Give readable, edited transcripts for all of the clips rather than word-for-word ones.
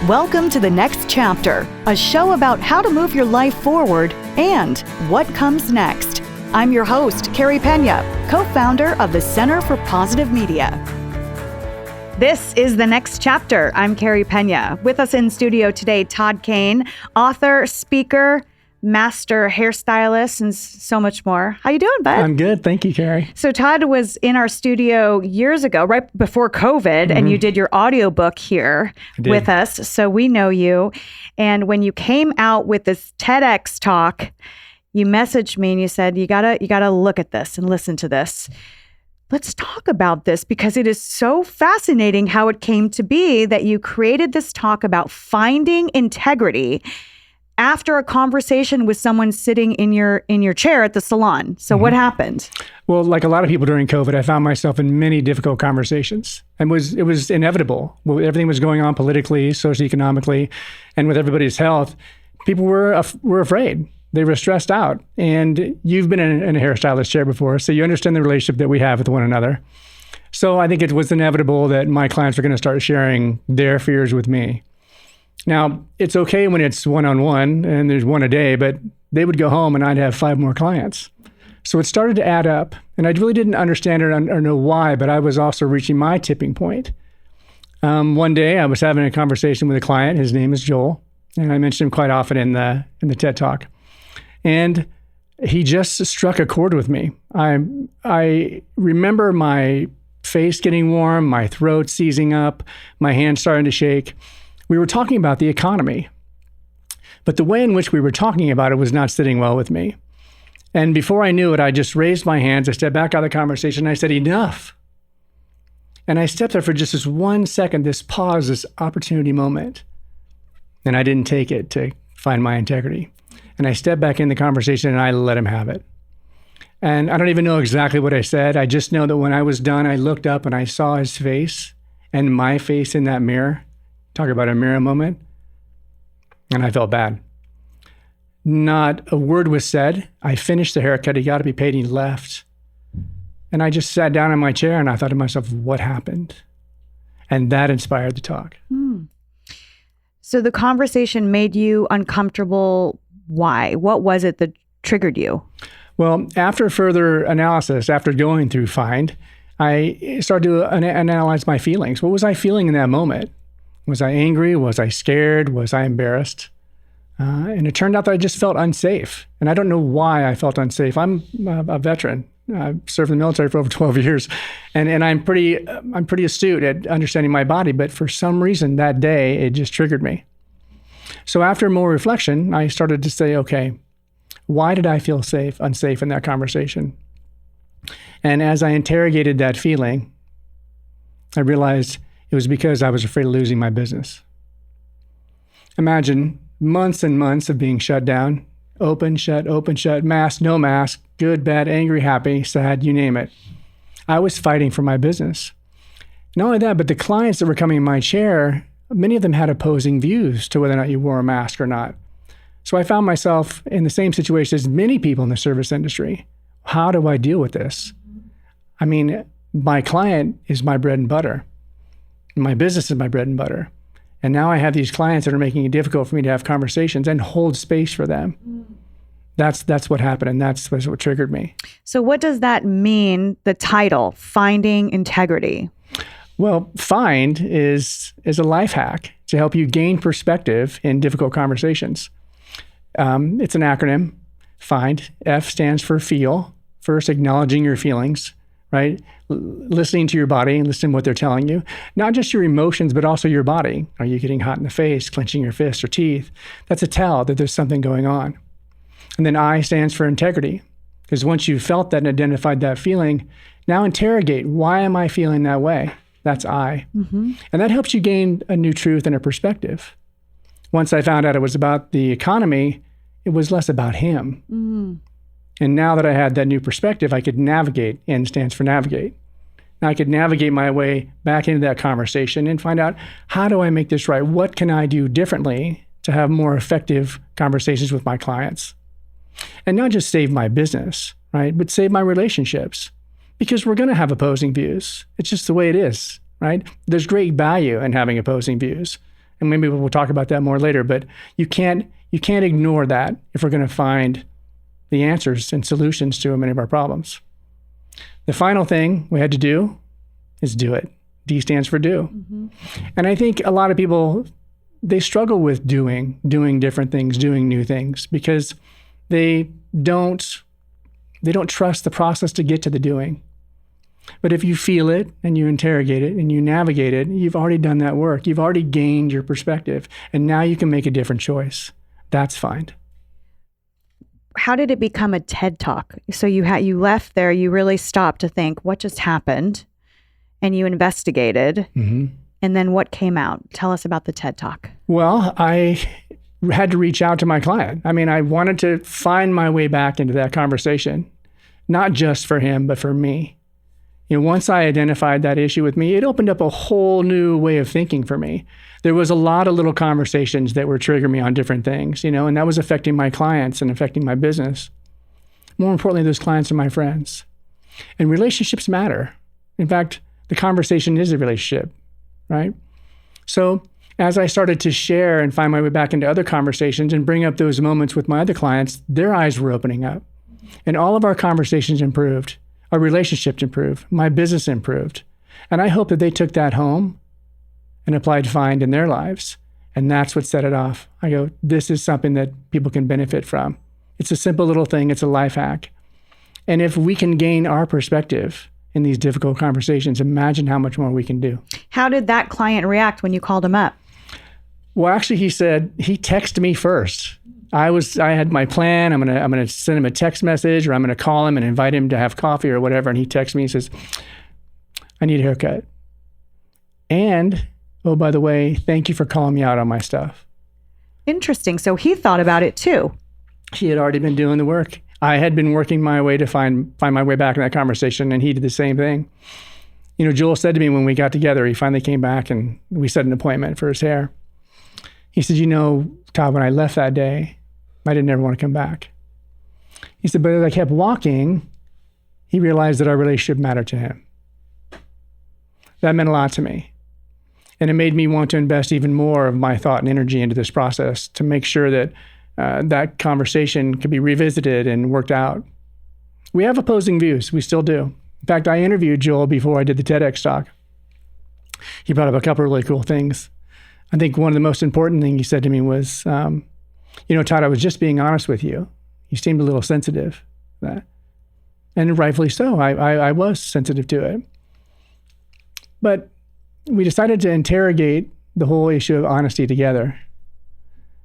Welcome to The Next Chapter, a show about how to move your life forward and what comes next. I'm your host, Carey Pena, co-founder of the Center for Positive Media. This is The Next Chapter. I'm Carey Pena. With us in studio today, Todd Kane, author, speaker, master hairstylist, and so much more. How you doing, bud? I'm good. Thank you, Carey. So Todd was in our studio years ago, right before COVID, and you did your audiobook here with us. So we know you. And when you came out with this TEDx talk, you messaged me and you said, you gotta look at this and listen to this. Let's talk about this because it is so fascinating how it came to be that you created this talk about finding integrity after a conversation with someone sitting in your chair at the salon. So what happened? Well, like a lot of people during COVID, I found myself in many difficult conversations. And it was inevitable. Everything was going on politically, socioeconomically, and with everybody's health. People were afraid. They were stressed out. And you've been in a hairstylist chair before, so you understand the relationship that we have with one another. So I think it was inevitable that my clients were going to start sharing their fears with me. Now, it's okay when it's one-on-one and there's one a day, but they would go home and I'd have 5 more clients. So it started to add up, and I really didn't understand it or know why, but I was also reaching my tipping point. One day I was having a conversation with a client. His name is Joel, and I mentioned him quite often in the TED Talk. And he just struck a chord with me. I remember my face getting warm, my throat seizing up, my hands starting to shake. We were talking about the economy, but the way in which we were talking about it was not sitting well with me. And before I knew it, I just raised my hands, I stepped back out of the conversation, and I said, enough. And I stepped there for just this 1 second, this pause, this opportunity moment. And I didn't take it to find my integrity. And I stepped back in the conversation and I let him have it. And I don't even know exactly what I said. I just know that when I was done, I looked up and I saw his face and my face in that mirror. Talk about a mirror moment. And I felt bad. Not a word was said. I finished the haircut. He got to be paid. And he left. And I just sat down in my chair and I thought to myself, what happened? And that inspired the talk. So the conversation made you uncomfortable. Why? What was it that triggered you? Well, after further analysis, after going through Find, I started to analyze my feelings. What was I feeling in that moment? Was I angry? Was I scared? Was I embarrassed? And it turned out that I just felt unsafe. And I don't know why I felt unsafe. I'm a veteran. I've served in the military for over 12 years. And I'm pretty astute at understanding my body. But for some reason that day, it just triggered me. So after more reflection, I started to say, okay, why did I feel unsafe in that conversation? And as I interrogated that feeling, I realized it was because I was afraid of losing my business. Imagine months and months of being shut down, open, shut, mask, no mask, good, bad, angry, happy, sad, you name it. I was fighting for my business. Not only that, but the clients that were coming in my chair, many of them had opposing views to whether or not you wore a mask or not. So I found myself in the same situation as many people in the service industry. How do I deal with this? I mean, my client is my bread and butter. My business is my bread and butter. And now I have these clients that are making it difficult for me to have conversations and hold space for them. That's what happened, and that's what triggered me. So what does that mean, the title, Finding Integrity? Well, Find is a life hack to help you gain perspective in difficult conversations. It's an acronym, Find. F stands for feel. First, acknowledging your feelings, right? Listening to your body and listening to what they're telling you. Not just your emotions, but also your body. Are you getting hot in the face, clenching your fists or teeth? That's a tell that there's something going on. And then I stands for integrity. Because once you've felt that and identified that feeling, now interrogate, why am I feeling that way? That's I. And that helps you gain a new truth and a perspective. Once I found out it was about the economy, it was less about him. And now that I had that new perspective, I could navigate. N stands for navigate. Now I could navigate my way back into that conversation and find out, how do I make this right? What can I do differently to have more effective conversations with my clients? And not just save my business, right? But save my relationships. Because we're going to have opposing views. It's just the way it is, right? There's great value in having opposing views. And maybe we'll talk about that more later, but you can't ignore that if we're going to find the answers and solutions to many of our problems. The final thing we had to do is do it. D stands for do. Mm-hmm. And I think a lot of people, they struggle with doing different things, doing new things, because they don't trust the process to get to the doing. But if you feel it and you interrogate it and you navigate it, you've already done that work. You've already gained your perspective, and now you can make a different choice. That's fine. How did it become a TED Talk? So you left there, you really stopped to think, what just happened? And you investigated. Mm-hmm. And then what came out? Tell us about the TED Talk. Well, I had to reach out to my client. I mean, I wanted to find my way back into that conversation, not just for him, but for me. Once I identified that issue with me, it opened up a whole new way of thinking for me. There was a lot of little conversations that were triggering me on different things, and that was affecting my clients and affecting my business. More importantly, those clients are my friends. And relationships matter. In fact, the conversation is a relationship, right? So as I started to share and find my way back into other conversations and bring up those moments with my other clients, their eyes were opening up. And all of our conversations improved. Our relationships improved. My business improved. And I hope that they took that home and applied Find in their lives. And that's what set it off. I go, this is something that people can benefit from. It's a simple little thing. It's a life hack. And if we can gain our perspective in these difficult conversations, imagine how much more we can do. How did that client react when you called him up? Well, actually, he texted me first. I had my plan. I'm gonna send him a text message, or I'm gonna call him and invite him to have coffee or whatever. And he texts me and says, I need a haircut. And, oh, by the way, thank you for calling me out on my stuff. Interesting. So he thought about it too. He had already been doing the work. I had been working my way to find my way back in that conversation, and he did the same thing. Joel said to me when we got together, he finally came back and we set an appointment for his hair. He said, Todd, when I left that day, I didn't ever want to come back. He said, but as I kept walking, he realized that our relationship mattered to him. That meant a lot to me. And it made me want to invest even more of my thought and energy into this process to make sure that that conversation could be revisited and worked out. We have opposing views. We still do. In fact, I interviewed Joel before I did the TEDx talk. He brought up a couple of really cool things. I think one of the most important things he said to me was, Todd, I was just being honest with you. You seemed a little sensitive. And rightfully so. I was sensitive to it. But we decided to interrogate the whole issue of honesty together.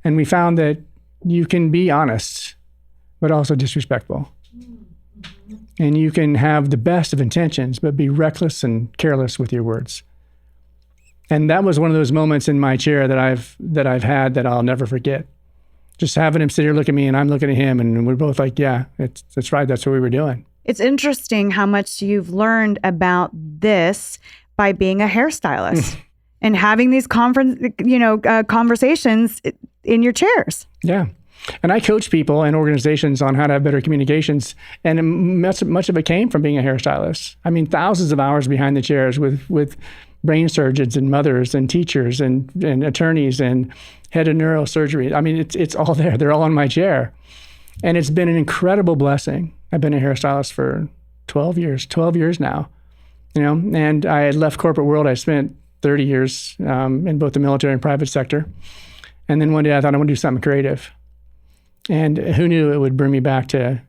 And we found that you can be honest, but also disrespectful. And you can have the best of intentions, but be reckless and careless with your words. And that was one of those moments in my chair that I've had that I'll never forget. Just having him sit here look at me and I'm looking at him, and we're both like, yeah, that's right. That's what we were doing. It's interesting how much you've learned about this by being a hairstylist and having these conversations in your chairs. Yeah. And I coach people and organizations on how to have better communications. And much of it came from being a hairstylist. I mean, thousands of hours behind the chairs with brain surgeons and mothers and teachers and attorneys and head of neurosurgery. I mean, it's all there. They're all on my chair. And it's been an incredible blessing. I've been a hairstylist for 12 years now, and I had left corporate world. I spent 30 years in both the military and private sector. And then one day I thought I want to do something creative. And who knew it would bring me back to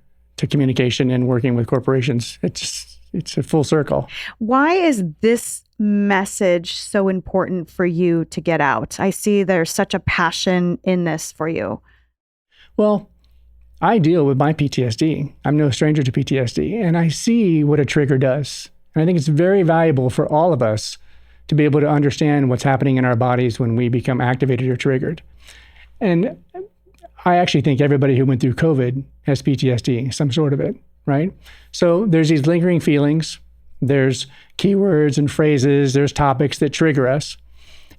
communication and working with corporations. It's a full circle. Why is this message so important for you to get out? I see there's such a passion in this for you. Well, I deal with my PTSD. I'm no stranger to PTSD, and I see what a trigger does. And I think it's very valuable for all of us to be able to understand what's happening in our bodies when we become activated or triggered. And I actually think everybody who went through COVID has PTSD, some sort of it, right? So there's these lingering feelings, there's keywords and phrases, there's topics that trigger us.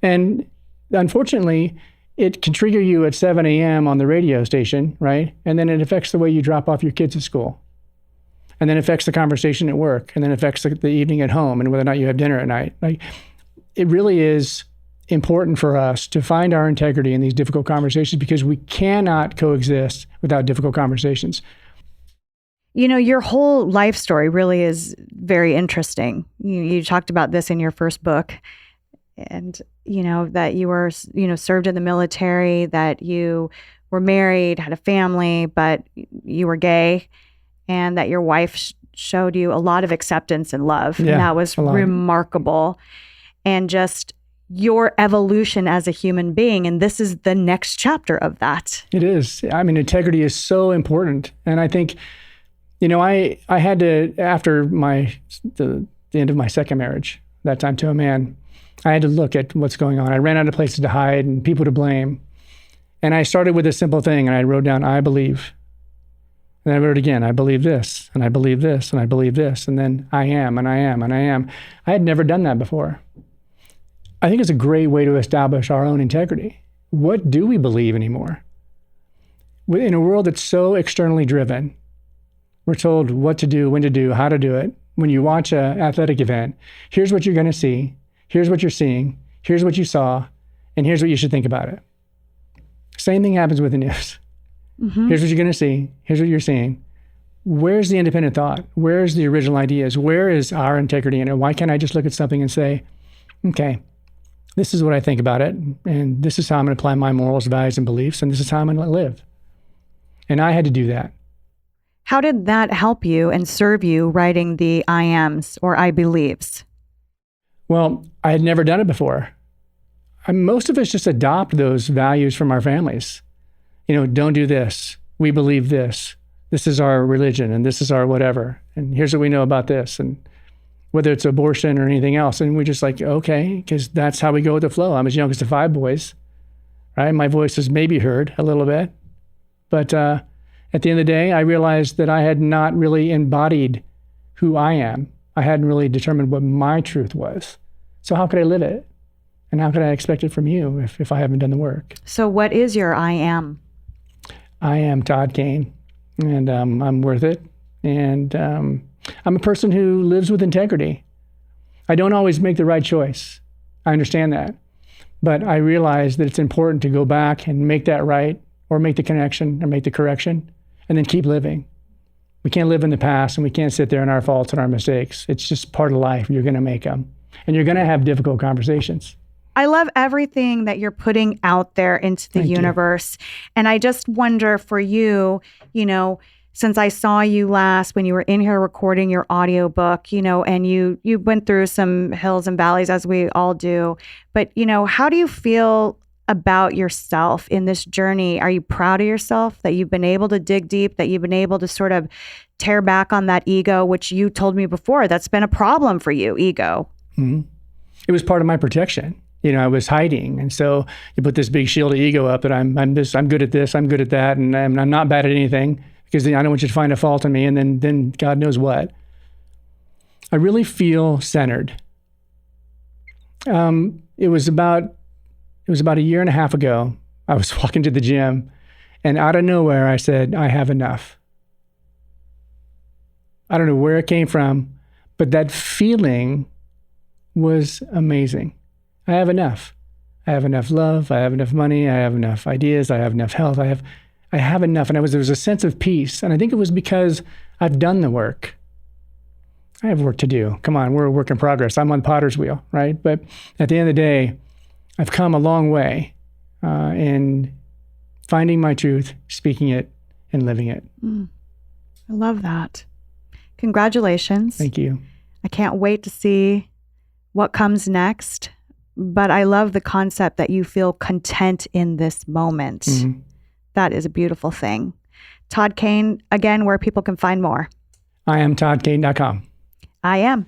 And unfortunately, it can trigger you at 7 a.m. on the radio station, right? And then it affects the way you drop off your kids at school. And then it affects the conversation at work, and then it affects the evening at home and whether or not you have dinner at night. Like, it really is important for us to find our integrity in these difficult conversations because we cannot coexist without difficult conversations. You know, your whole life story really is very interesting. You talked about this in your first book, and, you know, that you were, you know, served in the military, that you were married, had a family, but you were gay, and that your wife showed you a lot of acceptance and love. Yeah, and that was remarkable. And just your evolution as a human being. And this is the next chapter of that. It is. I mean, integrity is so important. And I think, you know, I had to, after the end of my second marriage, that time to a man, I had to look at what's going on. I ran out of places to hide and people to blame. And I started with a simple thing, and I wrote down, I believe. And I wrote again, I believe this, and I believe this, and I believe this, and then I am, and I am, and I am. I had never done that before. I think it's a great way to establish our own integrity. What do we believe anymore? In a world that's so externally driven, we're told what to do, when to do, how to do it. When you watch an athletic event, here's what you're going to see, here's what you're seeing, here's what you saw, and here's what you should think about it. Same thing happens with the news. Mm-hmm. Here's what you're going to see, here's what you're seeing. Where's the independent thought? Where's the original ideas? Where is our integrity in it? Why can't I just look at something and say, okay, this is what I think about it, and this is how I'm going to apply my morals, values, and beliefs, and this is how I'm going to live. And I had to do that. How did that help you and serve you writing the I ams or I believes? Well, I had never done it before. Most of us just adopt those values from our families. You know, don't do this. We believe this. This is our religion, and this is our whatever. And here's what we know about this. And whether it's abortion or anything else. And we're just like, okay, because that's how we go with the flow. I'm as youngest of 5 boys, right? My voice is maybe heard a little bit. But at the end of the day, I realized that I had not really embodied who I am. I hadn't really determined what my truth was. So how could I live it? And how could I expect it from you if I haven't done the work? So what is your I am? I am Todd Kane, and I'm worth it. And I'm a person who lives with integrity. I don't always make the right choice. I understand that. But I realize that it's important to go back and make that right, or make the connection, or make the correction, and then keep living. We can't live in the past, and we can't sit there in our faults and our mistakes. It's just part of life. You're going to make them. And you're going to have difficult conversations. I love everything that you're putting out there into the universe. And I just wonder for you, you know, since I saw you last when you were in here recording your audiobook, you know, and you went through some hills and valleys as we all do. But, you know, how do you feel about yourself in this journey? Are you proud of yourself that you've been able to dig deep, that you've been able to sort of tear back on that ego, which you told me before, that's been a problem for you, ego? Mm-hmm. It was part of my protection. You know, I was hiding. And so you put this big shield of ego up that I'm good at this, I'm good at that, and I'm not bad at anything because I don't want you to find a fault in me, and then God knows what. I really feel centered. It was about a year and a half ago. I was walking to the gym, and out of nowhere, I said, I have enough. I don't know where it came from, but that feeling was amazing. I have enough. I have enough love. I have enough money. I have enough ideas. I have enough health. I have enough. And there was a sense of peace. And I think it was because I've done the work. I have work to do. Come on, we're a work in progress. I'm on potter's wheel, right? But at the end of the day, I've come a long way in finding my truth, speaking it, and living it. I love that. Congratulations. Thank you. I can't wait to see what comes next. But I love the concept that you feel content in this moment. Mm-hmm. That is a beautiful thing. Todd Kane, again, where people can find more. I am toddkane.com. I am.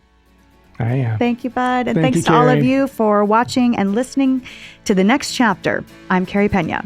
Thank you, bud. And thanks to all of you for watching and listening to the next chapter. I'm Carey Pena.